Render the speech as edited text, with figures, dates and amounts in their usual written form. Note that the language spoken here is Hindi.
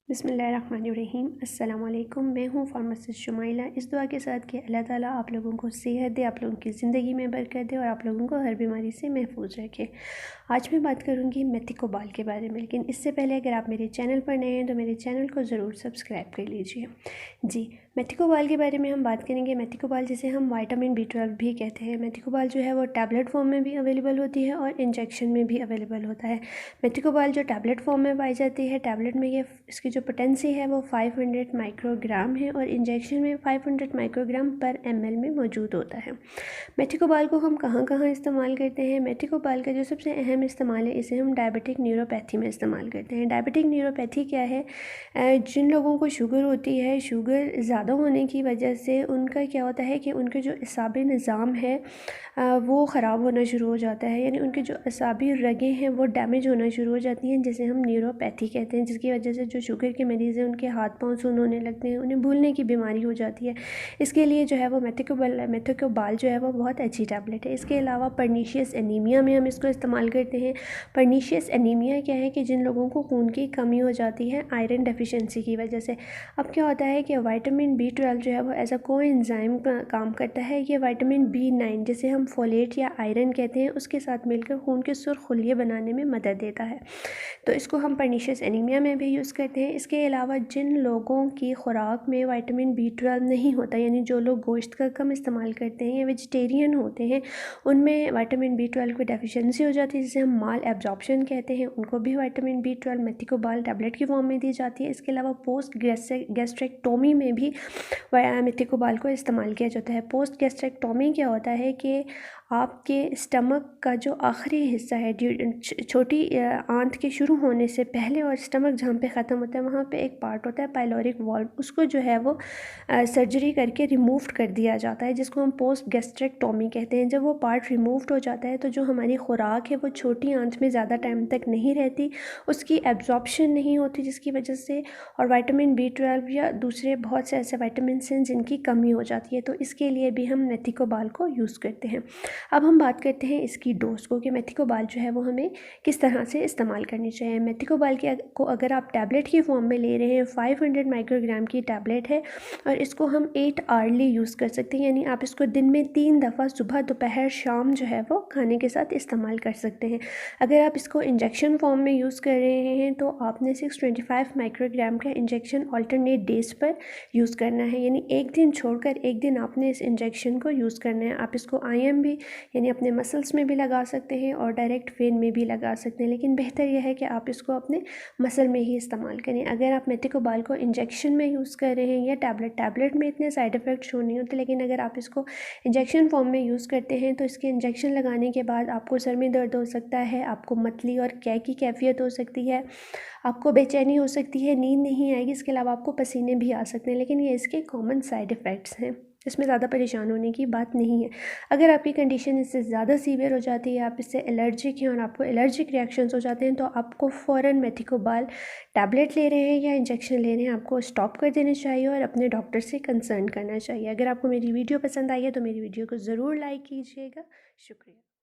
बिस्मिल्लाहिर्रहमानिर्रहीम। अस्सलाम वालेकुम। मैं हूँ फार्मासिस्ट शुमाइला। इस दुआ के साथ कि अल्लाह ताला आप लोगों को सेहत दे, आप लोगों की ज़िंदगी में बरकत दे और आप लोगों को हर बीमारी से महफूज रखे। आज मैं बात करूँगी मेथिकोबाल के बारे में, लेकिन इससे पहले अगर आप मेरे चैनल पर नए हैं तो मेरे चैनल को ज़रूर सब्सक्राइब कर लीजिए। जी, मेथिकोबाल के बारे में हम बात करेंगे। मेथिकोबाल जिसे हम विटामिन B12 भी कहते हैं। मेथिकोबाल जो है वो टैबलेट फॉर्म में भी अवेलेबल होती है और इंजेक्शन में भी अवेलेबल होता है। मेथिकोबाल जो टैबलेट फॉर्म में पाई जाती है, टैबलेट में ये इसकी जो पोटेंसी है वो 500 माइक्रोग्राम है और इंजेक्शन में 500 माइक्रोग्राम पर ml में मौजूद होता है। मेथिकोबाल को हम कहाँ कहाँ इस्तेमाल करते हैं? मेथिकोबाल का जो सबसे अहम इस्तेमाल है, इसे हम डायबिटिक न्यूरोपैथी में इस्तेमाल करते हैं। डायबिटिक न्यूरोपैथी क्या है? जिन लोगों को शुगर होती है, शुगर ज़्यादा होने की वजह से उनका क्या होता है कि उनके जो असाबी निज़ाम है वो ख़राब होना शुरू हो जाता है, यानी उनके जो असाबी रगें हैं वो डैमेज होना शुरू हो जाती हैं, जिसे हम न्यूरोपैथी कहते हैं। जिसकी वजह से जो शुगर के मरीज़ हैं उनके हाथ पाँव सुन्न होने लगते हैं, उन्हें भूलने की बीमारी हो जाती है। इसके लिए जो है वो मेथिकोबाल जो है वो बहुत अच्छी टैबलेट है। इसके अलावा पर्नीशियस एनीमिया में हम इसको इस्तेमाल करते हैं। पर्नीशियस एनीमिया क्या है कि जिन लोगों को खून की कमी हो जाती है आयरन डेफिशिएंसी की वजह से। अब क्या होता है कि विटामिन B12 जो है वो एज अ कोएंजाइम काम करता है। ये विटामिन B9 जिसे हम फोलेट या आयरन कहते हैं उसके साथ मिलकर खून के सुर्ख खुलिये बनाने में मदद देता है। तो इसको हम पर्नीशियस एनीमिया में भी यूज़ करते हैं। इसके अलावा जिन लोगों की खुराक में विटामिन B12 नहीं होता, यानी जो लोग गोश्त का कम इस्तेमाल करते हैं या वेजिटेरियन होते हैं, उनमें विटामिन B12 की डेफिशिएंसी हो जाती है, जिसे हम माल एब्जॉर्प्शन कहते हैं। उनको भी विटामिन B12 मेथिकोबाल टैबलेट की फॉर्म में दी जाती है। इसके अलावा पोस्ट गैस्ट्रेक्टोमी में भी मेथिकोबाल को इस्तेमाल किया जाता है। पोस्ट गैस्ट्रेक्टोमी क्या होता है कि आपके स्टमक का जो आखिरी हिस्सा है, छोटी आंत के शुरू होने से पहले और स्टमक जहाँ पे ख़त्म होता है वहाँ पे एक पार्ट होता है पाइलोरिक वाल्व, उसको जो है वो सर्जरी करके रिमूव कर दिया जाता है, जिसको हम पोस्ट गैस्ट्रेक्टोमी कहते हैं। जब वो पार्ट रिमूव्ड हो जाता है तो जो हमारी खुराक है वो छोटी आंत में ज़्यादा टाइम तक नहीं रहती, उसकी एब्जॉर्प्शन नहीं होती, जिसकी वजह से और विटामिन B12 या दूसरे बहुत से ऐसे विटामिन हैं जिनकी कमी हो जाती है। तो इसके लिए भी हम मेथिकोबाल को यूज़ करते हैं। अब हम बात करते हैं इसकी डोज को कि मेथिकोबाल जो है वो हमें किस तरह से इस्तेमाल करनी चाहिए। मेथिकोबाल को अगर आप टैबलेट की फॉर्म में ले रहे हैं, 500 माइक्रोग्राम की टैबलेट है और इसको हम 8 आवर्ली यूज़ कर सकते हैं, यानी आप इसको दिन में 3 दफ़ा सुबह दोपहर शाम जो है वो खाने के साथ इस्तेमाल कर सकते हैं। अगर आप इसको इंजेक्शन फॉर्म में यूज़ कर रहे हैं तो आपने 625 माइक्रोग्राम का इंजेक्शन अल्टरनेट डेज पर यूज़ करना है, यानी एक दिन छोड़कर एक दिन आपने इस इंजेक्शन को यूज़ करना है। आप इसको IM भी यानी अपने मसल्स में भी लगा सकते हैं और डायरेक्ट वेन में भी लगा सकते हैं, लेकिन बेहतर यह है कि आप इसको अपने मसल में ही इस्तेमाल करें। अगर आप मेथिकोबाल को इंजेक्शन में यूज़ कर रहे हैं या टैबलेट में इतने साइड इफ़ेक्ट शो नहीं होते, लेकिन अगर आप इसको इंजेक्शन फॉर्म में यूज़ करते हैं तो इसके इंजेक्शन लगाने के बाद आपको सर में दर्द हो सकता है, आपको मतली और कै की कैफियत हो सकती है, आपको बेचैनी हो सकती है, नींद नहीं आएगी, इसके अलावा आपको पसीने भी आ सकते हैं, लेकिन ये इसके कॉमन साइड इफ़ेक्ट्स हैं। इसमें ज़्यादा परेशान होने की बात नहीं है। अगर आपकी कंडीशन इससे ज़्यादा सीवियर हो जाती है, आप इससे एलर्जिक हैं और आपको एलर्जिक रिएक्शंस हो जाते हैं, तो आपको फ़ौरन मेथिकोबाल टैबलेट ले रहे हैं या इंजेक्शन ले रहे हैं, आपको स्टॉप कर देना चाहिए और अपने डॉक्टर से कंसल्ट करना चाहिए। अगर आपको मेरी वीडियो पसंद आई है तो मेरी वीडियो को ज़रूर लाइक कीजिएगा। शुक्रिया।